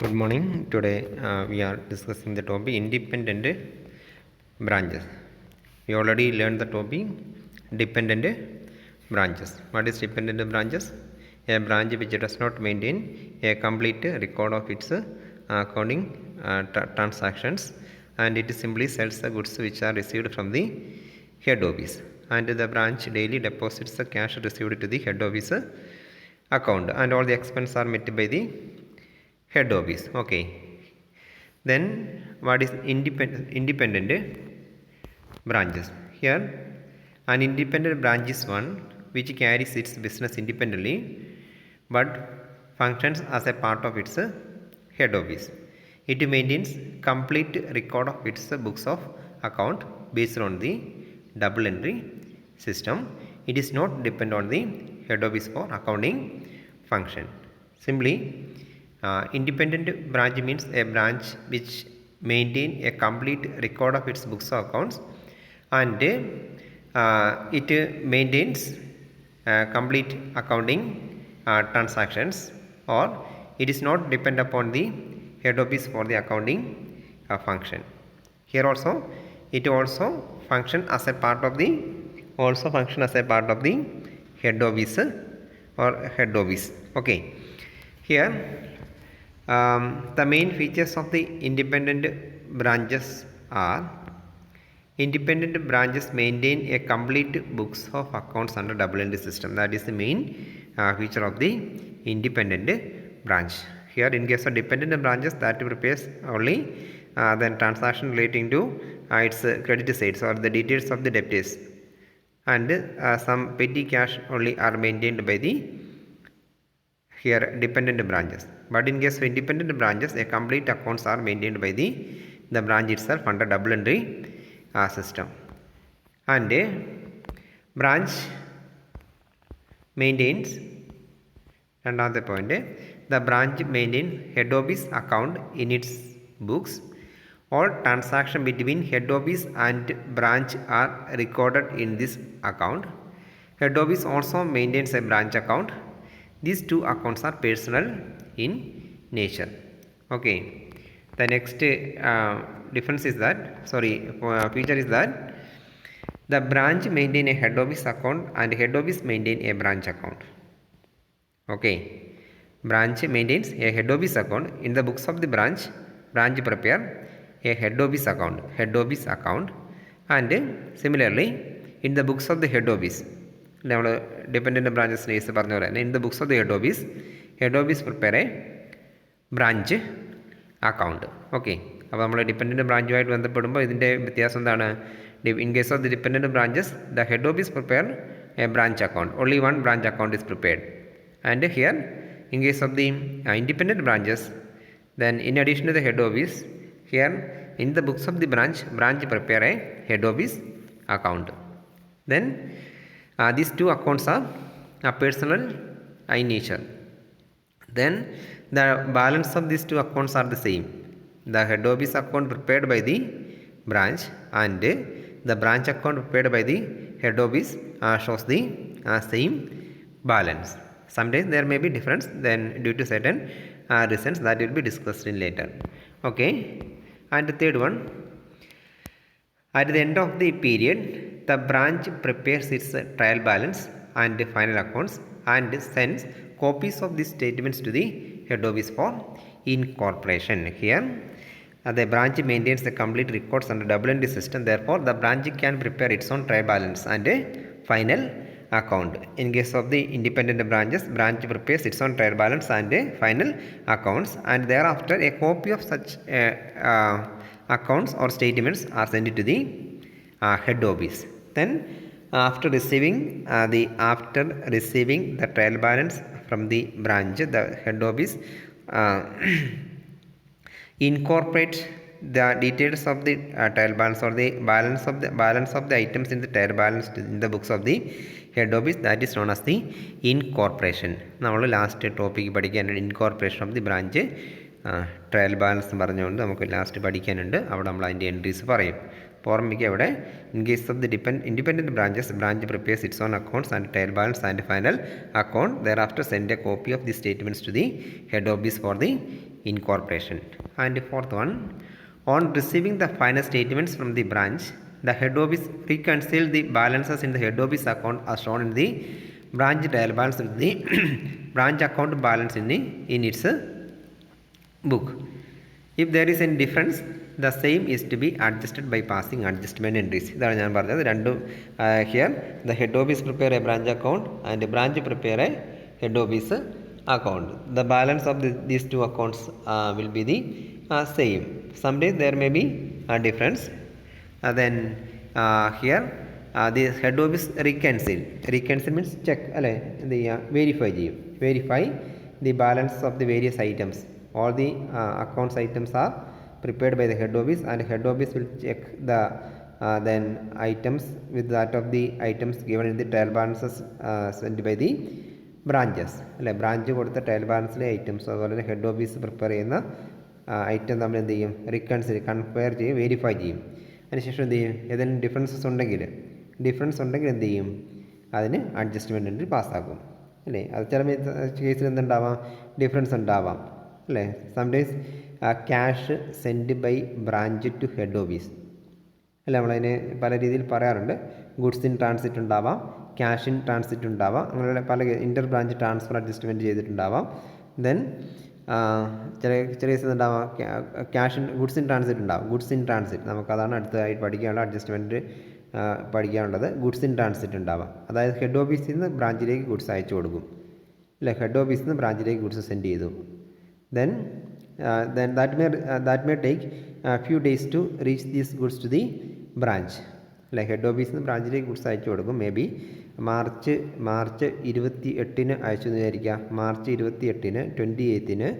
Good morning. Today we are discussing the topic independent branches. We already learned the topic dependent branches. What is dependent branches? A branch which does not maintain a complete record of its accounting transactions, and it simply sells the goods which are received from the head office, and the branch daily deposits the cash received to the head office account, and all the expenses are met by the head office. Okay, then what is independent branches? Here an independent branch is one which carries its business independently but functions as a part of its head office. It maintains complete record of its books of account based on the double entry system. It is not depend on the head office for accounting function. Simply, independent branch means a branch which maintain a complete record of its books of accounts, and it maintains complete accounting transactions, or it is not depend upon the head office for the accounting function. Here also it also function as a part of the head office or head office. Okay, here the main features of the independent branches are: independent branches maintain a complete books of accounts under double entry system. That is the main feature of the independent branch. Here, in case of dependent branches, that prepares only then transaction relating to its credit sides or the details of the debtors, and some petty cash only are maintained by the here dependent branches. But in case of independent branches, a complete accounts are maintained by the branch itself under double entry system. And a branch maintains, another point, the branch maintains head office account in its books. All transaction between head office and branch are recorded in this account. Head office also maintains a branch account. These two accounts are personal in nature. Okay, the next difference is that, feature is that the branch maintain a head office account and head office maintain a branch account. Okay, branch maintains a head office account. In the books of the branch prepare a head office account, and similarly in the books of the head office, നമ്മൾ dependent branches case പറഞ്ഞ പോലെ തന്നെ in the books of the head office prepare A branch account. Okay, അപ്പോൾ നമ്മൾ dependent ബ്രാഞ്ചുമായിട്ട് ബന്ധപ്പെടുമ്പോൾ ഇതിൻ്റെ വ്യത്യാസം എന്താണ്? In case of the dependent branches, the head office prepare A branch account, only one branch account is prepared. And here in case of the independent branches, then in addition to the head office, here in the books of the branch prepare a head office account. Then these two accounts are personal in nature. Then the balance of these two accounts are the same. The head office account prepared by the branch and the branch account prepared by the head office shows the same balance. Sometimes there may be difference, then due to certain reasons that will be discussed in later. Okay, and the third one, at the end of the period, the branch prepares its trial balance and final accounts and sends copies of these statements to the head office for incorporation. Here, the branch maintains the complete records under double entry system. Therefore, the branch can prepare its own trial balance and a final account. In case of the independent branches, branch prepares its own trial balance and a final accounts, and thereafter a copy of such accounts or statements are sent to the head office. Then after receiving the trial balance from the branch, the head office incorporates the details of the trial balance or the balance of the items in the trial balance in the books of the head office. That is known as the incorporation. നമ്മൾ last topic പഠിക്കാനുണ്ട് incorporation of the branch. Trial balance പറഞ്ഞുകൊണ്ട് നമുക്ക് last പഠിക്കാനുണ്ട്. അവിടെ നമ്മൾ അതിൻ്റെ entries പറയും. ഓർമ്മിക്കുക, അവിടെ in case of the independent branches, branch prepares its own accounts and trial balance and final account. Thereafter send a copy of the statements to the head office for the incorporation. And fourth one, on receiving the final statements from the branch, the head office reconcile the balances in the head office account as shown in the branch trial balance with the branch account balance in its book. If there is any difference, the same is to be adjusted by passing adjustment entries. ഇതാണ് ഞാൻ പറഞ്ഞത്. രണ്ടും here the head office prepare a branch account and branch prepare a head office account. The balance of these two accounts will be the same. Someday there may be a difference. Then here the head office reconcile means check അല്ലേ, എന്ത് ചെയ്യുക, verify the balance of the various items. All the accounts items are prepared by the head office, and head office will check the then items with that of the items given in the trial balances sent by the branches അല്ലേ. Branch കൊടുത്ത trial ബാലൻസിലെ items അതുപോലെ തന്നെ head office prepare ചെയ്യുന്ന item തമ്മിൽ എന്ത് ചെയ്യും, compare ചെയ്യും, verify ചെയ്യും. അതിനുശേഷം എന്ത് ചെയ്യും, ഏതെങ്കിലും ഡിഫറൻസ് ഉണ്ടെങ്കിൽ എന്ത് ചെയ്യും, അതിന് അഡ്ജസ്റ്റ്മെൻറ്റ് എൻട്രി പാസ്സാക്കും അല്ലേ. അത് ചില കേസിൽ എന്തുണ്ടാവാം, ഡിഫറൻസ് ഉണ്ടാവാം അല്ലേ. Sometimes cash send by branch to head office അല്ല, നമ്മളതിന് പല രീതിയിൽ പറയാറുണ്ട്. ഗുഡ്സ് ഇൻ ട്രാൻസിറ്റ് ഉണ്ടാവാം, ക്യാഷ് ഇൻ ട്രാൻസിറ്റ് ഉണ്ടാവാം, അങ്ങനെയുള്ള പല ഇൻ്റർ ബ്രാഞ്ച് ട്രാൻസ്ഫർ അഡ്ജസ്റ്റ്മെൻറ്റ് ചെയ്തിട്ടുണ്ടാവാം. ദെൻ ചില കേസ് ഉണ്ടാവാം cash in goods in transit ഉണ്ടാവും. ഗുഡ്സ് ഇൻ ട്രാൻസിറ്റ് നമുക്കതാണ് അടുത്തതായിട്ട് പഠിക്കാനുള്ള അഡ്ജസ്റ്റ്മെൻറ്റ് പഠിക്കാനുള്ളത്. ഗുഡ്സ് ഇൻ ട്രാൻസിറ്റ് ഉണ്ടാവാം, അതായത് ഹെഡ് ഓഫീസിൽ നിന്ന് ബ്രാഞ്ചിലേക്ക് ഗുഡ്സ് അയച്ചു കൊടുക്കും അല്ലേ. ഹെഡ് ഓഫീസിൽ നിന്ന് ബ്രാഞ്ചിലേക്ക് ഗുഡ്സ് സെൻഡ് ചെയ്തു. Then that may take a few days to reach these goods to the branch അല്ലേ. ഹെഡ് ഓഫീസിൽ നിന്ന് ബ്രാഞ്ചിലേക്ക് ഗുഡ്സ് അയച്ചു കൊടുക്കും. മേ ബി മാർച്ച് 28 അയച്ചു എന്ന് വിചാരിക്കുക. മാർച്ച് 28 28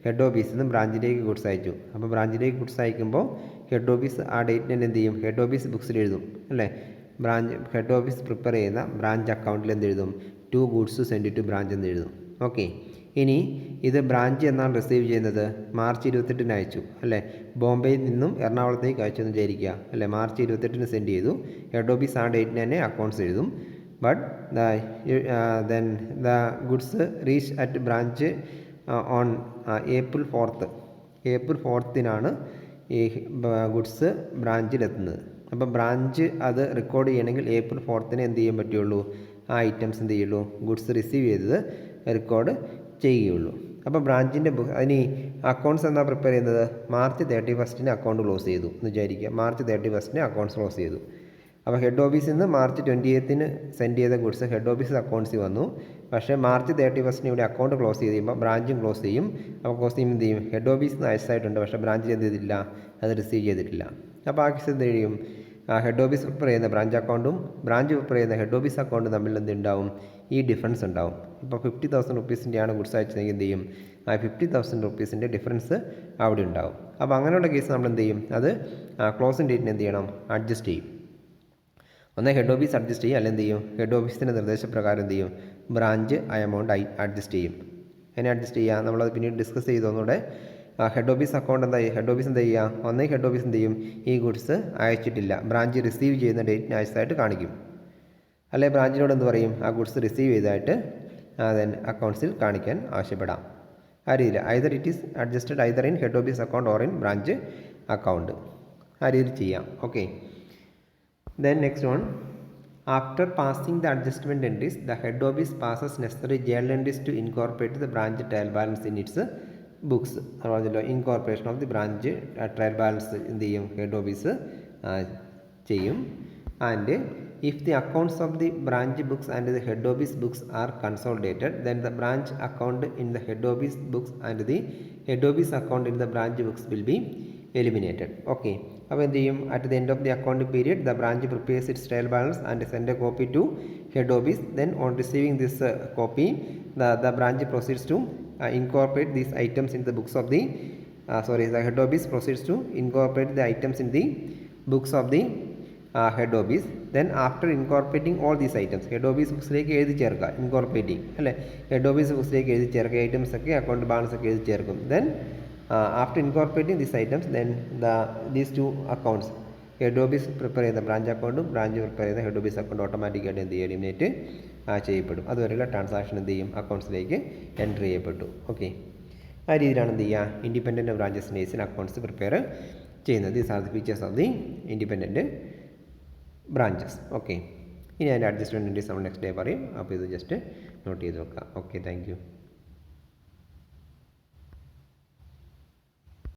ഹെഡ് ഓഫീസിൽ നിന്ന് ബ്രാഞ്ചിലേക്ക് ഗുഡ്സ് അയച്ചു. അപ്പോൾ ബ്രാഞ്ചിലേക്ക് ഗുഡ്സ് അയക്കുമ്പോൾ ഹെഡ് ഓഫീസ് ആ ഡേറ്റിന് തന്നെ എന്ത് ചെയ്യും, ഹെഡ് ഓഫീസ് ബുക്സിൽ എഴുതും അല്ലേ. ഹെഡ് ഓഫീസ് പ്രിപ്പയർ ചെയ്യുന്ന ബ്രാഞ്ച് അക്കൗണ്ടിൽ എന്ത് എഴുതും, 2 ഗുഡ്സ് സെൻഡ് ടു ബ്രാഞ്ച് എന്ന് എഴുതും. ഓക്കെ. ഇനി ഇത് ബ്രാഞ്ച് എന്നാണ് റിസീവ് ചെയ്യുന്നത്, മാർച്ച് 28 അയച്ചു അല്ലേ. ബോംബെയിൽ നിന്നും എറണാകുളത്തേക്ക് അയച്ചു എന്ന് വിചാരിക്കുക അല്ലേ. മാർച്ച് 28 സെൻഡ് ചെയ്തു. ഹെഡ് ഓഫീസ് ആ ഡേറ്റിന് തന്നെ അക്കൗണ്ട്സ് എഴുതും. But then the goods reach at branch on April 4th ഈ ഗുഡ്സ് ബ്രാഞ്ചിലെത്തുന്നത്. അപ്പോൾ ബ്രാഞ്ച് അത് റെക്കോർഡ് ചെയ്യണമെങ്കിൽ April 4th എന്ത് ചെയ്യാൻ പറ്റുള്ളൂ, ആ ഐറ്റംസ് എന്ത് ചെയ്യുള്ളൂ, ഗുഡ്സ് റിസീവ് ചെയ്തത് റെക്കോർഡ് ചെയ്യുകയുള്ളൂ. അപ്പോൾ ബ്രാഞ്ചിൻ്റെ അതിന് അക്കൗണ്ട്സ് എന്നാണ് പ്രിപ്പയർ ചെയ്യുന്നത്, മാർച്ച് 31 അക്കൗണ്ട് ക്ലോസ് ചെയ്തു എന്ന് വിചാരിക്കുക. മാർച്ച് 31 അക്കൗണ്ട്സ് ക്ലോസ് ചെയ്തു. അപ്പോൾ ഹെഡ് ഓഫീസിൽ നിന്ന് മാർച്ച് 28 സെൻഡ് ചെയ്ത ഗുഡ്സ് ഹെഡ് ഓഫീസ് അക്കൗണ്ട്സിൽ വന്നു. പക്ഷേ മാർച്ച് 31 ഇവിടെ അക്കൗണ്ട് ക്ലോസ് ചെയ്യുമ്പോൾ ബ്രാഞ്ചും ക്ലോസ് ചെയ്യും. അപ്പോൾ ക്ലോസ് ചെയ്യുമ്പോൾ എന്ത് ചെയ്യും, ഹെഡ് ഓഫീസിൽ നിന്ന് അയച്ചായിട്ടുണ്ട്, പക്ഷേ ബ്രാഞ്ചിൽ എന്ത് ചെയ്തിട്ടില്ല, അത് റിസീവ് ചെയ്തിട്ടില്ല. അപ്പോൾ ആ കേസ് എന്ത് ചെയ്യും, ഹെഡ് ഓഫീസ് പ്രിപ്പയർ ചെയ്യുന്ന ബ്രാഞ്ച് അക്കൗണ്ടും ബ്രാഞ്ച് പ്രിപ്പയർ ചെയ്യുന്ന ഹെഡ് ഓഫീസ് അക്കൗണ്ടും തമ്മിൽ എന്തുണ്ടാവും, ഈ ഡിഫറൻസ് ഉണ്ടാവും. ഇപ്പോൾ 50,000 റുപ്പീസിൻ്റെയാണ് ഗുഡ്സ് അയച്ചതെങ്കിൽ എന്ത് ചെയ്യും, ആ 50,000 റുപ്പീസിൻ്റെ ഡിഫറൻസ് അവിടെ ഉണ്ടാവും. അപ്പോൾ അങ്ങനെയുള്ള കേസ് നമ്മൾ എന്ത് ചെയ്യും, അത് ക്ലോസിംഗ് ഡേറ്റിന് എന്ത് ചെയ്യണം, അഡ്ജസ്റ്റ് ചെയ്യും. ഒന്നേ ഹെഡ് ഓഫീസ് അഡ്ജസ്റ്റ് ചെയ്യും, അല്ലെങ്കിൽ എന്ത് ചെയ്യും, ഹെഡ് ഓഫീസിൻ്റെ നിർദ്ദേശപ്രകാരം എന്ത് ചെയ്യും, ബ്രാഞ്ച് ആ എമൗണ്ട് അഡ്ജസ്റ്റ് ചെയ്യും. എങ്ങനെ അഡ്ജസ്റ്റ് ചെയ്യുക, നമ്മളത് പിന്നീട് ഡിസ്കസ് ചെയ്തോന്നൂടെ. ഹെഡ് ഓഫീസ് അക്കൗണ്ട് എന്താ, ഹെഡ് ഓഫീസ് എന്ത് ചെയ്യുക, ഒന്നേ ഹെഡ് ഓഫീസ് എന്ത് ചെയ്യും, ഈ ഗുഡ്സ് അയച്ചിട്ടില്ല, ബ്രാഞ്ച് റിസീവ് ചെയ്യുന്ന ഡേറ്റിന് അയച്ചതായിട്ട് കാണിക്കും. അല്ലെ ബ്രാഞ്ചിനോട് എന്ത് പറയും, ആ ഗുഡ്സ് റിസീവ് ചെയ്തതായിട്ട് ദെൻ അക്കൗണ്ട്സിൽ കാണിക്കാൻ ആവശ്യപ്പെടാം. ആ രീതിയിൽ either it is adjusted either in head office account or in branch account, ആ രീതിയിൽ ചെയ്യാം. Okay. Then next one, after passing the adjustment entries the head office passes necessary journal entries to incorporate the branch trial balance in its books. അത് പറഞ്ഞല്ലോ, incorporation of the branch trial balance എന്ത് ചെയ്യും, head office ചെയ്യും. And if the accounts of the branch books and the head office books are consolidated, then the branch account in the head office books and the head office account in the branch books will be eliminated. Okay. അപ്പോൾ എന്ത് ചെയ്യും, at the end of the accounting period the branch prepares its trial balance and send a copy to head office. Then on receiving this copy the branch proceeds to incorporate these items in the books of the the head office proceeds to incorporate the items in the books of the head office. Then after incorporating all these items, head office ബുക്സിലേക്ക് എഴുതി ചേർക്കുക, incorporating അല്ലേ, head office ബുക്സിലേക്ക് എഴുതി ചേർക്കുക, items ഒക്കെ account balance ഒക്കെ എഴുതി ചേർക്കും. Then after incorporating these items then these 2 accounts, head office prepare ചെയ്യുന്ന ബ്രാഞ്ച് അക്കൗണ്ടും ബ്രാഞ്ച് പ്രിപ്പയർ ചെയ്യുന്ന ഹെഡ് ഓഫീസ് അക്കൗണ്ട് ഓട്ടോമാറ്റിക്കായിട്ട് എന്ത് ചെയ്യും, എലിമിനേറ്റ് ചെയ്യപ്പെടും. അതുവരെയുള്ള ട്രാൻസാക്ഷൻ എന്ത് ചെയ്യും, അക്കൗണ്ട്സിലേക്ക് എൻട്രി ചെയ്യപ്പെട്ടു. ഓക്കെ. ആ രീതിയിലാണ് എന്ത് ചെയ്യുക, ഇൻഡിപെൻഡൻറ്റ് ബ്രാഞ്ചസിൻ്റെ കേസിൽ അക്കൗണ്ട്സ് പ്രിപ്പയർ ചെയ്യുന്നത്. These are the features of the independent branches. Okay, ഇനി അതിൻ്റെ അഡ്ജസ്റ്റ്മെൻറ്റിൻ്റെ നമ്മൾ നെക്സ്റ്റ് ഡേ പറയും. അപ്പോൾ ഇത് ജസ്റ്റ് നോട്ട് ചെയ്ത് വെക്കുക. Okay, thank you.